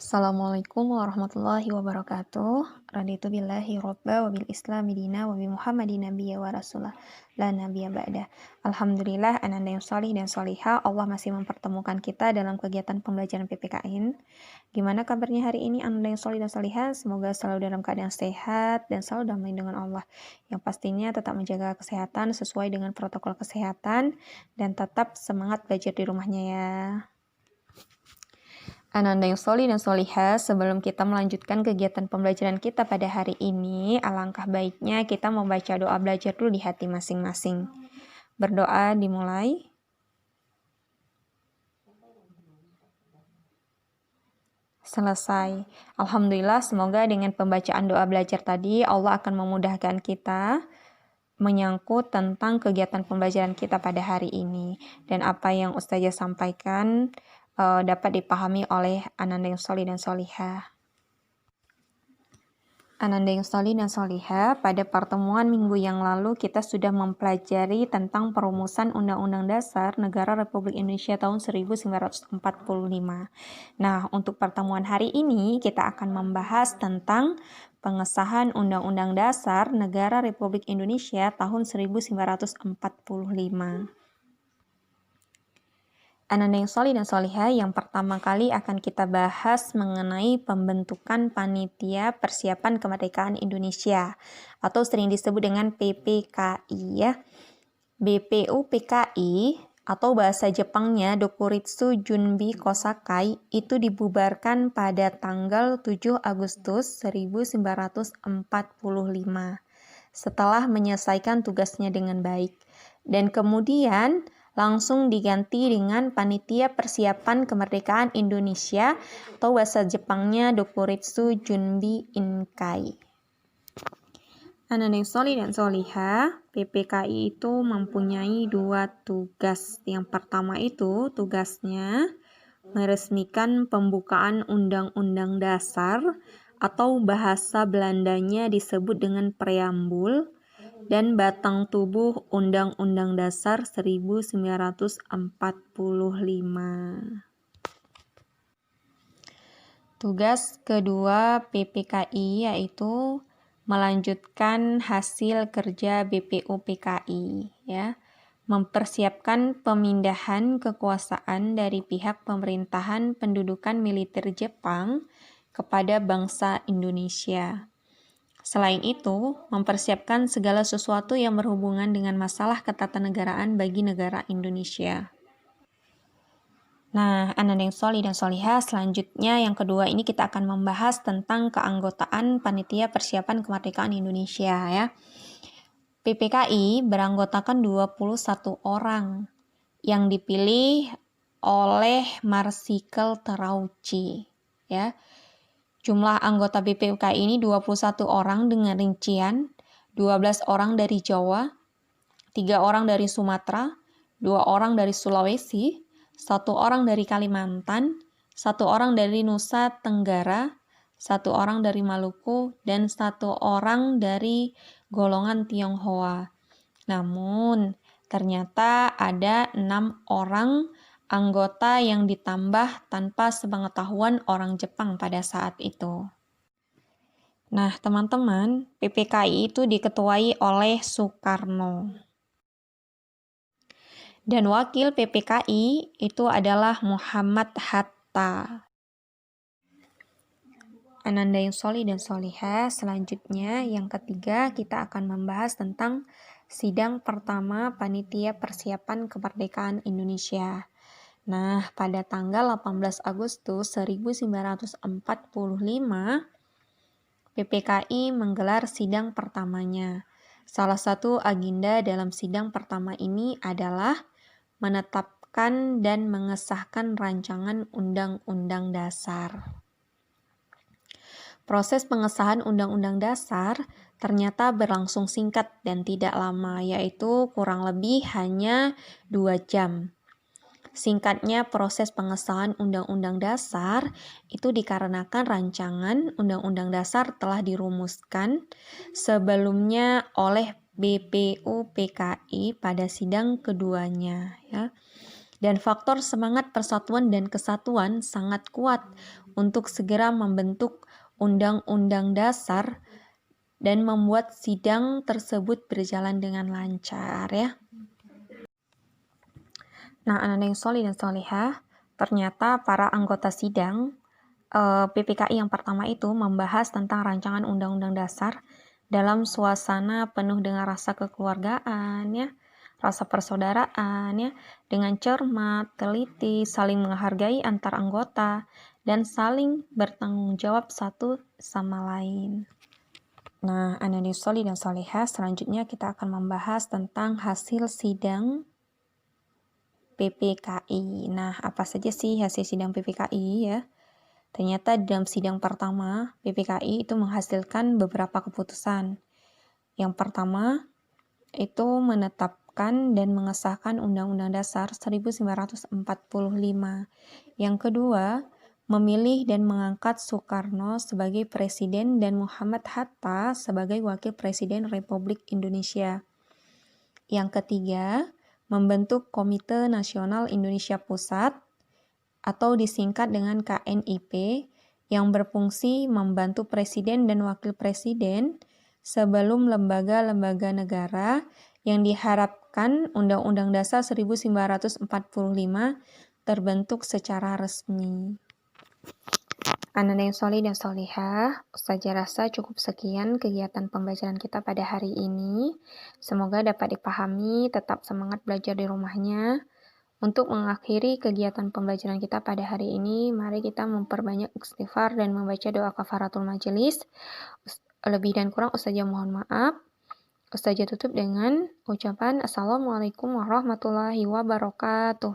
Assalamualaikum warahmatullahi wabarakatuh. Raditu billahi robba wa bil islami dina wa bi muhammadin nabiyya wa rasulah la nabiyya ba'da. Alhamdulillah ananda yang salih dan salihah, Allah masih mempertemukan kita dalam kegiatan pembelajaran PPKN. Gimana kabarnya hari ini ananda yang salih dan salihah? Semoga selalu dalam keadaan sehat dan selalu damai dengan Allah. Yang pastinya tetap menjaga kesehatan sesuai dengan protokol kesehatan dan tetap semangat belajar di rumahnya ya. Ananda yang sholih dan sholihah, sebelum kita melanjutkan kegiatan pembelajaran kita pada hari ini, alangkah baiknya kita membaca doa belajar dulu di hati masing-masing. Berdoa dimulai. Selesai. Alhamdulillah, semoga dengan pembacaan doa belajar tadi, Allah akan memudahkan kita menyangkut tentang kegiatan pembelajaran kita pada hari ini. Dan apa yang Ustazah sampaikan dapat dipahami oleh Ananda yang sholih dan sholihah. Ananda yang sholih dan sholihah, pada pertemuan minggu yang lalu kita sudah mempelajari tentang perumusan Undang-Undang Dasar Negara Republik Indonesia tahun 1945. Nah, untuk pertemuan hari ini kita akan membahas tentang pengesahan Undang-Undang Dasar Negara Republik Indonesia tahun 1945. Ananda yang sholih dan sholihah, yang pertama kali akan kita bahas mengenai pembentukan Panitia Persiapan Kemerdekaan Indonesia atau sering disebut dengan PPKI ya. BPUPKI atau bahasa Jepangnya Dokuritsu Junbi Kosakai itu dibubarkan pada tanggal 7 Agustus 1945 setelah menyelesaikan tugasnya dengan baik, dan kemudian langsung diganti dengan Panitia Persiapan Kemerdekaan Indonesia atau bahasa Jepangnya Dokuritsu Junbi Inkai. Ananda yang sholih dan sholihah, PPKI itu mempunyai dua tugas. Yang pertama itu tugasnya meresmikan pembukaan Undang-Undang Dasar atau bahasa Belandanya disebut dengan preambul dan batang tubuh Undang-Undang Dasar 1945. Tugas kedua PPKI yaitu melanjutkan hasil kerja BPUPKI ya, mempersiapkan pemindahan kekuasaan dari pihak pemerintahan pendudukan militer Jepang kepada bangsa Indonesia. Selain itu, mempersiapkan segala sesuatu yang berhubungan dengan masalah ketatanegaraan bagi negara Indonesia. Nah, Ananda yang sholih dan sholihah, selanjutnya yang kedua ini kita akan membahas tentang keanggotaan Panitia Persiapan Kemerdekaan Indonesia ya. PPKI beranggotakan 21 orang yang dipilih oleh Marsikal Terauchi ya. Jumlah anggota BPUPKI ini 21 orang dengan rincian 12 orang dari Jawa, 3 orang dari Sumatera, 2 orang dari Sulawesi, 1 orang dari Kalimantan, 1 orang dari Nusa Tenggara, 1 orang dari Maluku, dan 1 orang dari golongan Tionghoa. Namun, ternyata ada 6 orang anggota yang ditambah tanpa sepengetahuan orang Jepang pada saat itu. Nah, teman-teman, PPKI itu diketuai oleh Soekarno. Dan wakil PPKI itu adalah Muhammad Hatta. Ananda yang sholih dan sholihah, selanjutnya yang ketiga kita akan membahas tentang sidang pertama Panitia Persiapan Kemerdekaan Indonesia. Nah, pada tanggal 18 Agustus 1945, PPKI menggelar sidang pertamanya. Salah satu agenda dalam sidang pertama ini adalah menetapkan dan mengesahkan rancangan Undang-Undang Dasar. Proses pengesahan Undang-Undang Dasar ternyata berlangsung singkat dan tidak lama, yaitu kurang lebih hanya 2 jam. Singkatnya proses pengesahan Undang-Undang Dasar itu dikarenakan rancangan Undang-Undang Dasar telah dirumuskan sebelumnya oleh BPUPKI pada sidang keduanya ya. Dan faktor semangat persatuan dan kesatuan sangat kuat untuk segera membentuk Undang-Undang Dasar dan membuat sidang tersebut berjalan dengan lancar ya. Nah, anak-anak yang solih dan solihah, ternyata para anggota sidang PPKI yang pertama itu membahas tentang rancangan Undang-Undang Dasar dalam suasana penuh dengan rasa kekeluargaan ya, rasa persaudaraan ya, dengan cermat, teliti, saling menghargai antar anggota, dan saling bertanggung jawab satu sama lain. Nah, anak-anak solih dan solihah, selanjutnya kita akan membahas tentang hasil sidang PPKI. Nah, apa saja sih hasil sidang PPKI ya? Ternyata dalam sidang pertama, PPKI itu menghasilkan beberapa keputusan. Yang pertama, itu menetapkan dan mengesahkan Undang-Undang Dasar 1945. Yang kedua, memilih dan mengangkat Soekarno sebagai Presiden dan Muhammad Hatta sebagai Wakil Presiden Republik Indonesia. Yang ketiga, membentuk Komite Nasional Indonesia Pusat atau disingkat dengan KNIP yang berfungsi membantu Presiden dan Wakil Presiden sebelum lembaga-lembaga negara yang diharapkan Undang-Undang Dasar 1945 terbentuk secara resmi. Anak-anak yang solih dan solihah, Ustazah rasa cukup sekian kegiatan pembelajaran kita pada hari ini. Semoga dapat dipahami, tetap semangat belajar di rumahnya. Untuk mengakhiri kegiatan pembelajaran kita pada hari ini, mari kita memperbanyak istighfar dan membaca doa kafaratul majelis. Lebih dan kurang Ustazah mohon maaf. Ustazah tutup dengan ucapan Assalamualaikum warahmatullahi wabarakatuh.